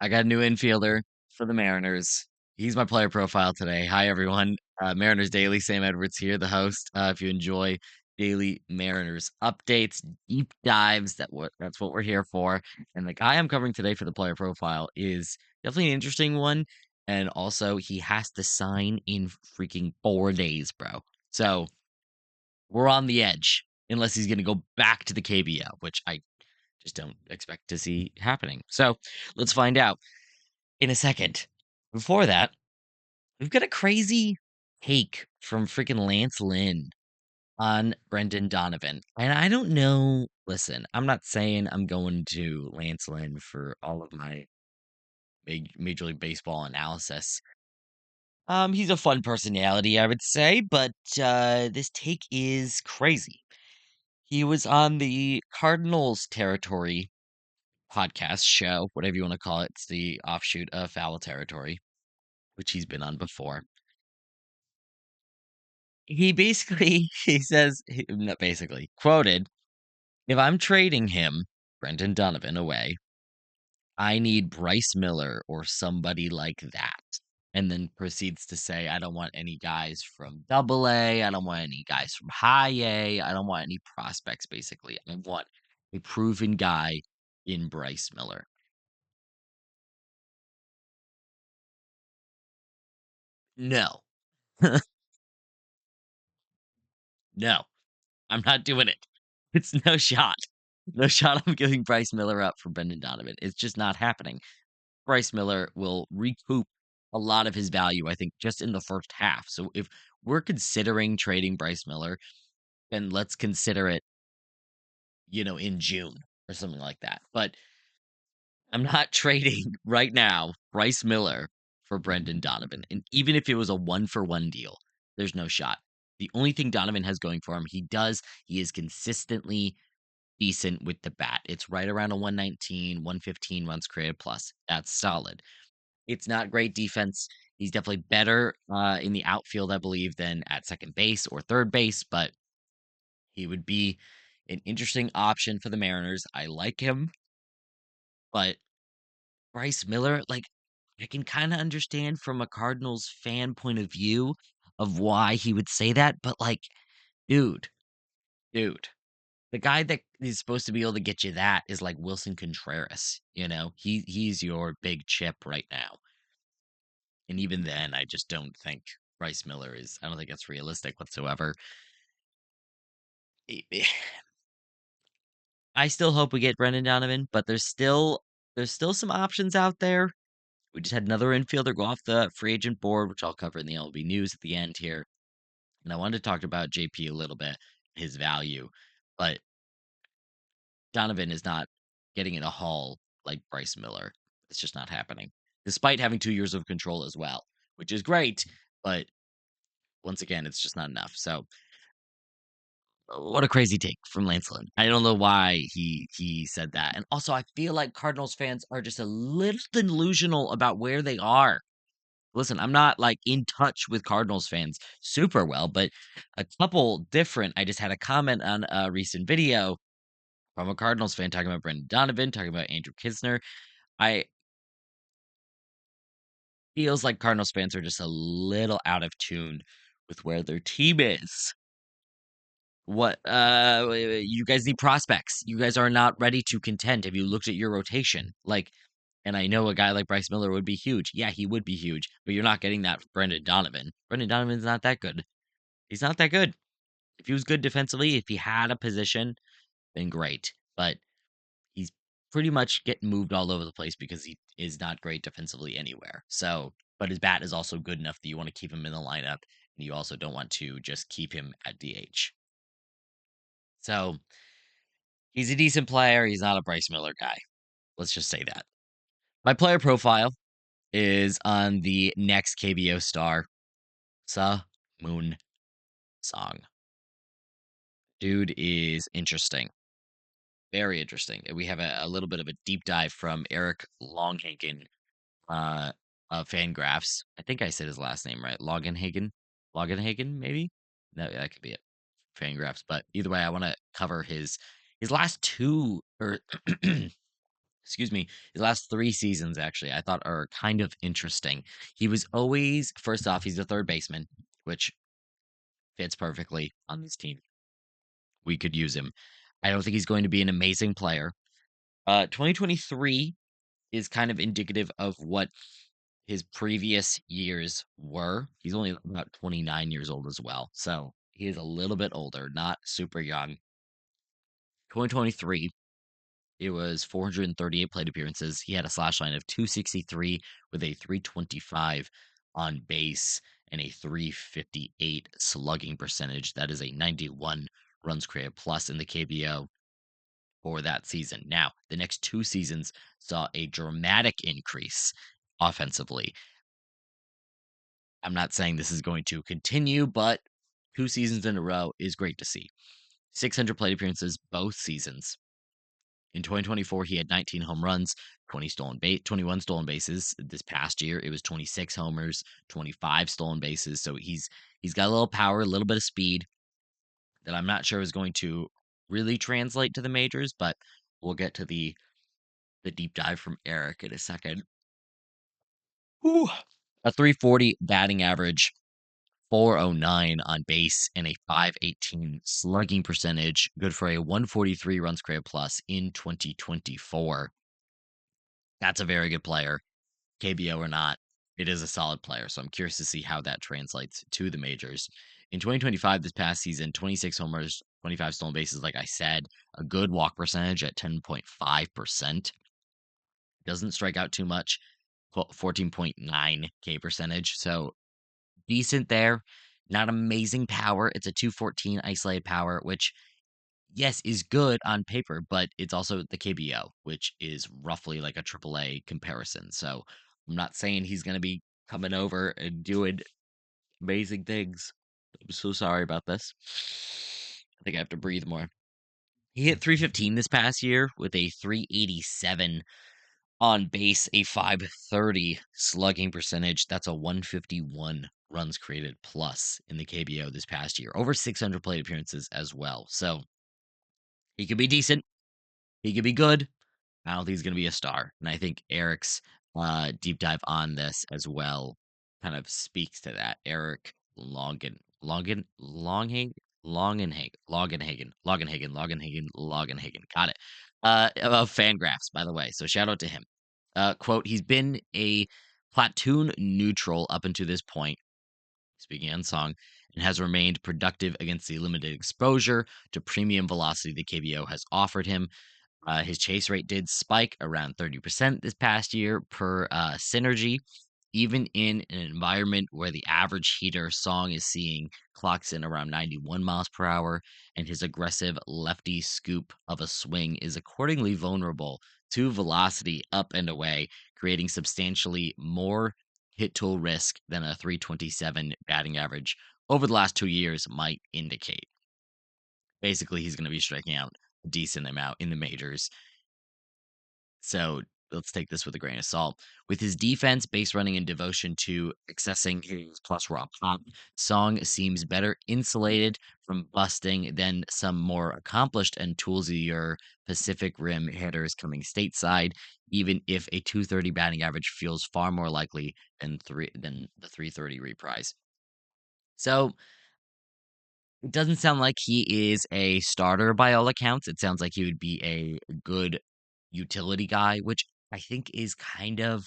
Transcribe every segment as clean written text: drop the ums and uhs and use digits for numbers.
I got a new infielder for the Mariners. He's my player profile today. Hi, everyone. Mariners Daily, Sam Edwards here, the host. If you enjoy daily Mariners updates, deep dives, that's what we're here for. And the guy I'm covering today for the player profile is definitely an interesting one. And also, he has to sign in freaking 4 days, bro. So we're on the edge unless he's going to go back to the KBL, which I just don't expect to see happening. So let's find out in a second. Before that, we've got a crazy take from freaking Lance Lynn on Brendan Donovan. And I don't know. Listen, I'm not saying I'm going to Lance Lynn for all of my Major League Baseball analysis. He's a fun personality, I would say, but this take is crazy. He was on the Cardinals territory podcast show, whatever you want to call it. It's the offshoot of Foul Territory, which he's been on before. He basically he says not basically quoted, if I'm trading him, Brendan Donovan away, I need Bryce Miller or somebody like that. And then proceeds to say, I don't want any guys from double A. I don't want any guys from high A. I don't want any prospects, basically. I want a proven guy in Bryce Miller. No. No. I'm not doing it. It's no shot. No shot I'm giving Bryce Miller up for Brendan Donovan. It's just not happening. Bryce Miller will recoup a lot of his value, I think, just in the first half. So if we're considering trading Bryce Miller, then let's consider it, in June or something like that. But I'm not trading right now Bryce Miller for Brendan Donovan. And even if it was a 1-for-1 deal, there's no shot. The only thing Donovan has going for him, he is consistently decent with the bat. It's right around a 119, 115 runs created plus. That's solid. It's not great defense. He's definitely better in the outfield, I believe, than at second base or third base, but he would be an interesting option for the Mariners. I like him, but Bryce Miller, like, I can kind of understand from a Cardinals fan point of view of why he would say that, but like, dude, dude, the guy that is supposed to be able to get you that is like Wilson Contreras. He's your big chip right now. And even then, I just don't think Bryce Miller is. I don't think it's realistic whatsoever. I still hope we get Brendan Donovan, but there's still some options out there. We just had another infielder go off the free agent board, which I'll cover in the LB news at the end here. And I wanted to talk about JP a little bit, his value, but Donovan is not getting in a haul like Bryce Miller. It's just not happening, despite having 2 years of control as well, which is great. But once again, it's just not enough. So, what a crazy take from Lance Lynn. I don't know why he said that. And also, I feel like Cardinals fans are just a little delusional about where they are. Listen, I'm not like in touch with Cardinals fans super well, but a couple different. I just had a comment on a recent video from a Cardinals fan talking about Brendan Donovan, talking about Andrew Kisner. I feels like Cardinals fans are just a little out of tune with where their team is. What you guys need prospects. You guys are not ready to contend. Have you looked at your rotation? Like, and I know a guy like Bryce Miller would be huge. Yeah, he would be huge, but you're not getting that from Brendan Donovan. Brendan Donovan's not that good. He's not that good. If he was good defensively, if he had a position, then great. But he's pretty much getting moved all over the place because he is not great defensively anywhere. So, but his bat is also good enough that you want to keep him in the lineup, and you also don't want to just keep him at DH. So he's a decent player. He's not a Bryce Miller guy. Let's just say that. My player profile is on the next KBO star, Sa Moon Song. Dude is interesting. Very interesting. We have a little bit of a deep dive from Eric Longhagen of Fangraphs. I think I said his last name right. Longenhagen, maybe? No, that could be it. Fangraphs. But either way, I want to cover his last two or excuse me, his last 3 seasons actually, I thought are kind of interesting. He was always first off, he's a third baseman, which fits perfectly on this team. We could use him. I don't think he's going to be an amazing player. 2023 is kind of indicative of what his previous years were. He's only about 29 years old as well, so he is a little bit older, not super young. 2023, it was 438 plate appearances. He had a slash line of 263 with a 325 on base and a 358 slugging percentage. That is a 91 runs created plus in the KBO for that season. Now, the next 2 seasons saw a dramatic increase offensively. I'm not saying this is going to continue, but 2 seasons in a row is great to see. 600 plate appearances both seasons. In 2024, he had 19 home runs, 21 stolen bases. This past year, it was 26 homers, 25 stolen bases. So he's got a little power, a little bit of speed that I'm not sure is going to really translate to the majors, but we'll get to the deep dive from Eric in a second. Whew. A 340 batting average, 409 on base, and a 518 slugging percentage, good for a 143 runs created plus in 2024. That's a very good player, KBO or not. It is a solid player, so I'm curious to see how that translates to the majors. In 2025, this past season, 26 homers, 25 stolen bases, like I said, a good walk percentage at 10.5%. Doesn't strike out too much, 14.9 K percentage. So decent there. Not amazing power. It's a 214 isolated power, which, yes, is good on paper, but it's also the KBO, which is roughly like a AAA comparison. So I'm not saying he's going to be coming over and doing amazing things. I'm so sorry about this. I think I have to breathe more. He hit 315 this past year with a 387 on base, a 530 slugging percentage. That's a 151 runs created plus in the KBO this past year. Over 600 plate appearances as well. So he could be decent. He could be good. I don't think he's going to be a star. And I think Eric's deep dive on this as well kind of speaks to that. Eric Longenhagen. Got it. Of Fangraphs, by the way. So shout out to him. Quote, he's been a platoon neutral up until this point, speaking on song, and has remained productive against the limited exposure to premium velocity the KBO has offered him. His chase rate did spike around 30% this past year per Synergy, even in an environment where the average heater song is seeing clocks in around 91 miles per hour, and his aggressive lefty scoop of a swing is accordingly vulnerable to velocity up and away, creating substantially more hit tool risk than a 327 batting average over the last 2 years might indicate. Basically, he's going to be striking out a decent amount in the majors. So let's take this with a grain of salt. With his defense, base running, and devotion to accessing his plus raw pop, Song seems better insulated from busting than some more accomplished and toolsier Pacific Rim hitters coming stateside, even if a 230 batting average feels far more likely than the 330 reprise. So it doesn't sound like he is a starter by all accounts. It sounds like he would be a good utility guy, which I think is kind of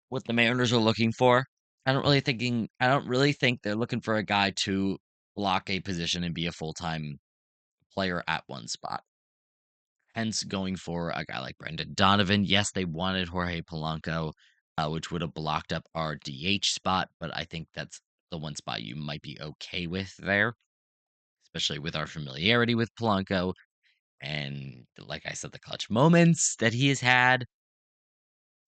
what the Mariners are looking for. I don't really think they're looking for a guy to block a position and be a full-time player at one spot. Hence going for a guy like Brendan Donovan. Yes, they wanted Jorge Polanco, which would have blocked up our DH spot, but I think that's the one spot you might be okay with there, especially with our familiarity with Polanco and, like I said, the clutch moments that he has had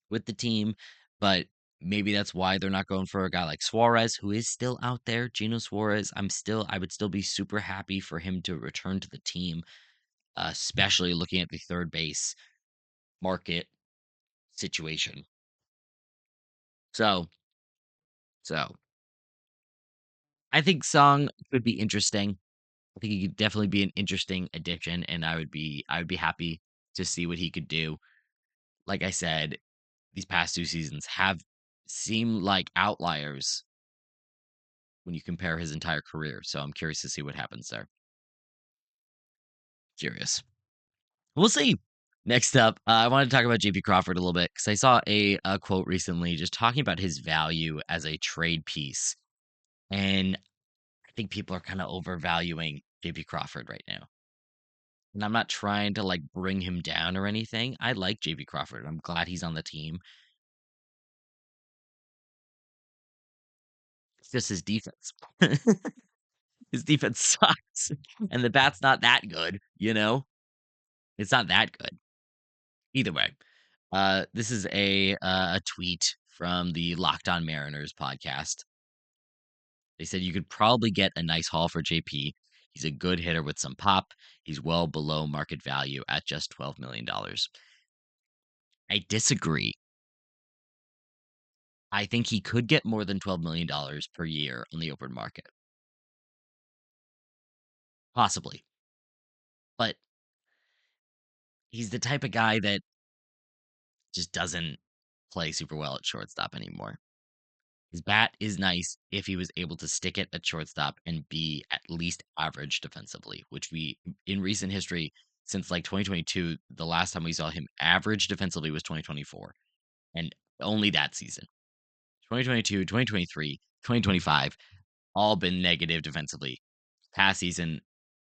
with the team. But maybe that's why they're not going for a guy like Suarez, who is still out there. Gino Suarez, I would still be super happy for him to return to the team, especially looking at the third base market situation. So, so I think Song could be interesting. I think he could definitely be an interesting addition, and I would be happy to see what he could do. Like I said, these past 2 seasons have seemed like outliers when you compare his entire career, so I'm curious to see what happens there. Curious. We'll see. Next up, I wanted to talk about JP Crawford a little bit because I saw a quote recently just talking about his value as a trade piece. And I think people are kind of overvaluing JP Crawford right now. And I'm not trying to like bring him down or anything. I like JP Crawford. I'm glad he's on the team. It's just his defense. His defense sucks. And the bat's not that good, you know? It's not that good. Either way, this is a tweet from the Locked On Mariners podcast. They said you could probably get a nice haul for JP. He's a good hitter with some pop. He's well below market value at just $12 million. I disagree. I think he could get more than $12 million per year on the open market, possibly. But he's the type of guy that just doesn't play super well at shortstop anymore. His bat is nice if he was able to stick it at shortstop and be at least average defensively, which we in recent history since like 2022, the last time we saw him average defensively was 2024 and only that season. 2022, 2023, 2025 all been negative defensively. Past season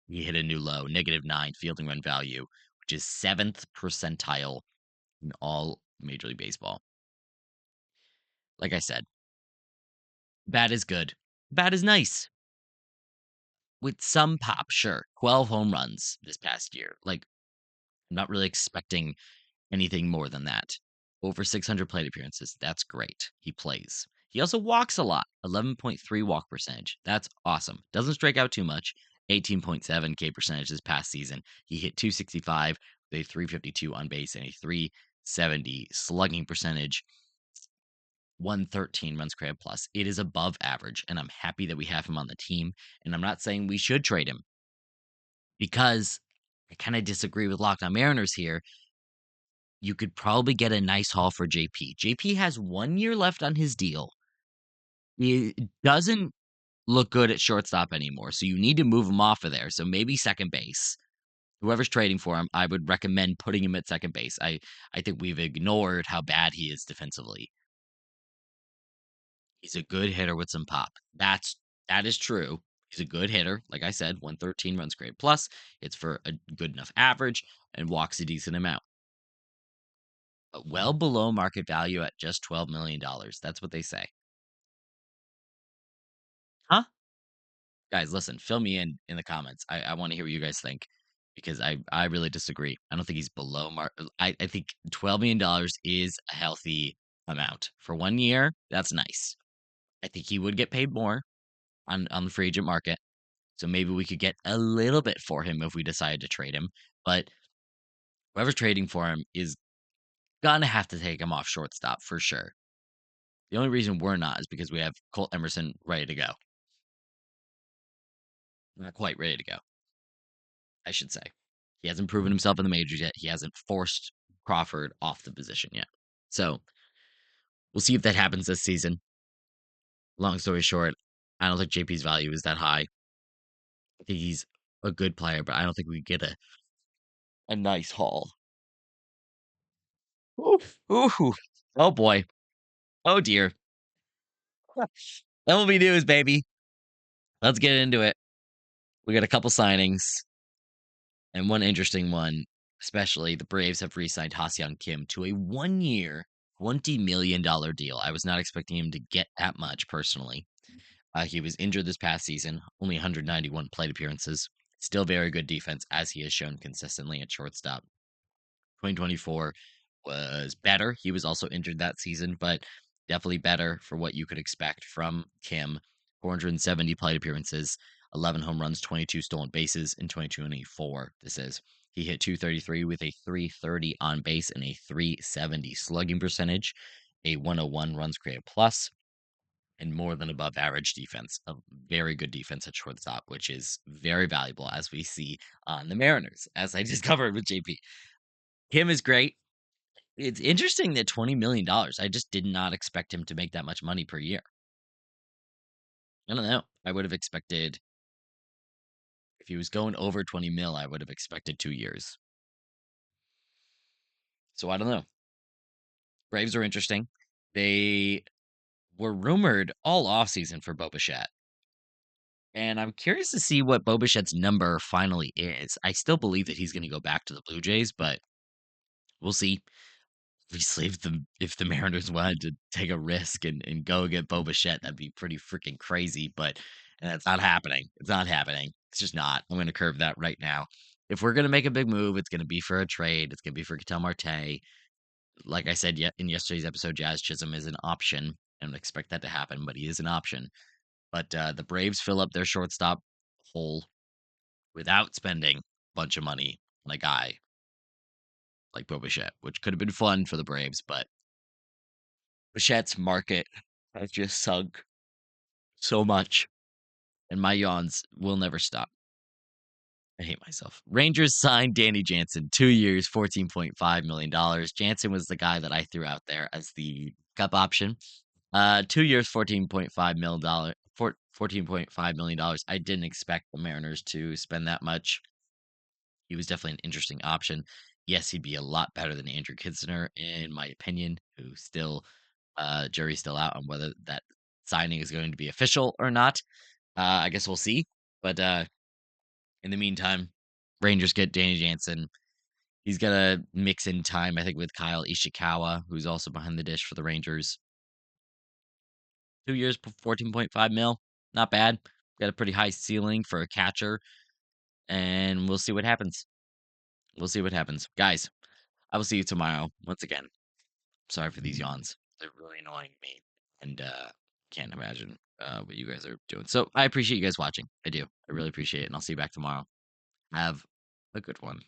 he hit a new low, -9 fielding run value, which is 7th percentile in all Major League Baseball. Like I said, bat is good. Bat is nice. With some pop, sure. 12 home runs this past year. Like, I'm not really expecting anything more than that. Over 600 plate appearances. That's great. He plays. He also walks a lot. 11.3 walk percentage. That's awesome. Doesn't strike out too much. 18.7 K percentage this past season. He hit 265 with a 352 on base and a 370 slugging percentage. 113 runs created plus. It is above average, and I'm happy that we have him on the team. And I'm not saying we should trade him because I kind of disagree with Locked On Mariners here. You could probably get a nice haul for JP. JP has 1 year left on his deal. He doesn't look good at shortstop anymore, so you need to move him off of there. So maybe second base. Whoever's trading for him, I would recommend putting him at second base. I think we've ignored how bad he is defensively. He's a good hitter with some pop. That is true. He's a good hitter. Like I said, 113 runs created plus. It's for a good enough average and walks a decent amount. But well below market value at just $12 million. That's what they say. Huh? Guys, listen, fill me in the comments. I want to hear what you guys think because I really disagree. I don't think he's below market. I think $12 million is a healthy amount. For 1 year, that's nice. I think he would get paid more on the free agent market. So maybe we could get a little bit for him if we decided to trade him. But whoever's trading for him is gonna have to take him off shortstop for sure. The only reason we're not is because we have Colt Emerson ready to go. Not quite ready to go, I should say. He hasn't proven himself in the majors yet. He hasn't forced Crawford off the position yet. So we'll see if that happens this season. Long story short, I don't think JP's value is that high. I think he's a good player, but I don't think we get a nice haul. Oof. Ooh. Oh boy. Oh dear. MLB news, baby. Let's get into it. We got a couple signings and one interesting one, especially the Braves have re-signed Ha-Seong Kim to a 1 year, $20 million deal. I was not expecting him to get that much personally. He was injured this past season, only 191 plate appearances. Still very good defense, as he has shown consistently at shortstop. 2024 was better. He was also injured that season, but definitely better for what you could expect from Kim. 470 plate appearances, 11 home runs, 22 stolen bases in 2024. This is he hit 233 with a 330 on base and a 370 slugging percentage, a 101 runs created plus, and more than above average defense. A very good defense at shortstop, which is very valuable as we see on the Mariners, as I just covered with JP. Him is great. It's interesting that $20 million. I just did not expect him to make that much money per year. I don't know. I would have expected if he was going over 20 mil, I would have expected 2 years. So I don't know. Braves are interesting. They were rumored all offseason for Bo Bichette. And I'm curious to see what Bo Bichette's number finally is. I still believe that he's going to go back to the Blue Jays, but we'll see. Obviously, if the Mariners wanted to take a risk and go get Bo Bichette, that'd be pretty freaking crazy. But it's not happening. It's not happening. It's just not. I'm going to curve that right now. If we're going to make a big move, it's going to be for a trade. It's going to be for Ketel Marte. Like I said in yesterday's episode, Jazz Chisholm is an option. I don't expect that to happen, but he is an option. But the Braves fill up their shortstop hole without spending a bunch of money on a guy like Bo Bichette, which could have been fun for the Braves, but Bichette's market has just sunk so much, and my yawns will never stop. I hate myself. Rangers signed Danny Jansen, 2 years, $14.5 million. Jansen was the guy that I threw out there as the cup option. 2 years, $14.5 million. I didn't expect the Mariners to spend that much. He was definitely an interesting option. Yes, he'd be a lot better than Andrew Knizner, in my opinion, who still, jury's still out on whether that signing is going to be official or not. I guess we'll see. But in the meantime, Rangers get Danny Jansen. He's got to mix in time, I think, with Kyle Ishikawa, who's also behind the dish for the Rangers. 2 years, 14.5 mil. Not bad. Got a pretty high ceiling for a catcher, and we'll see what happens. We'll see what happens. Guys, I will see you tomorrow. Once again, sorry for these yawns. They're really annoying me, and can't imagine what you guys are doing. So I appreciate you guys watching. I do. I really appreciate it, and I'll see you back tomorrow. Have a good one.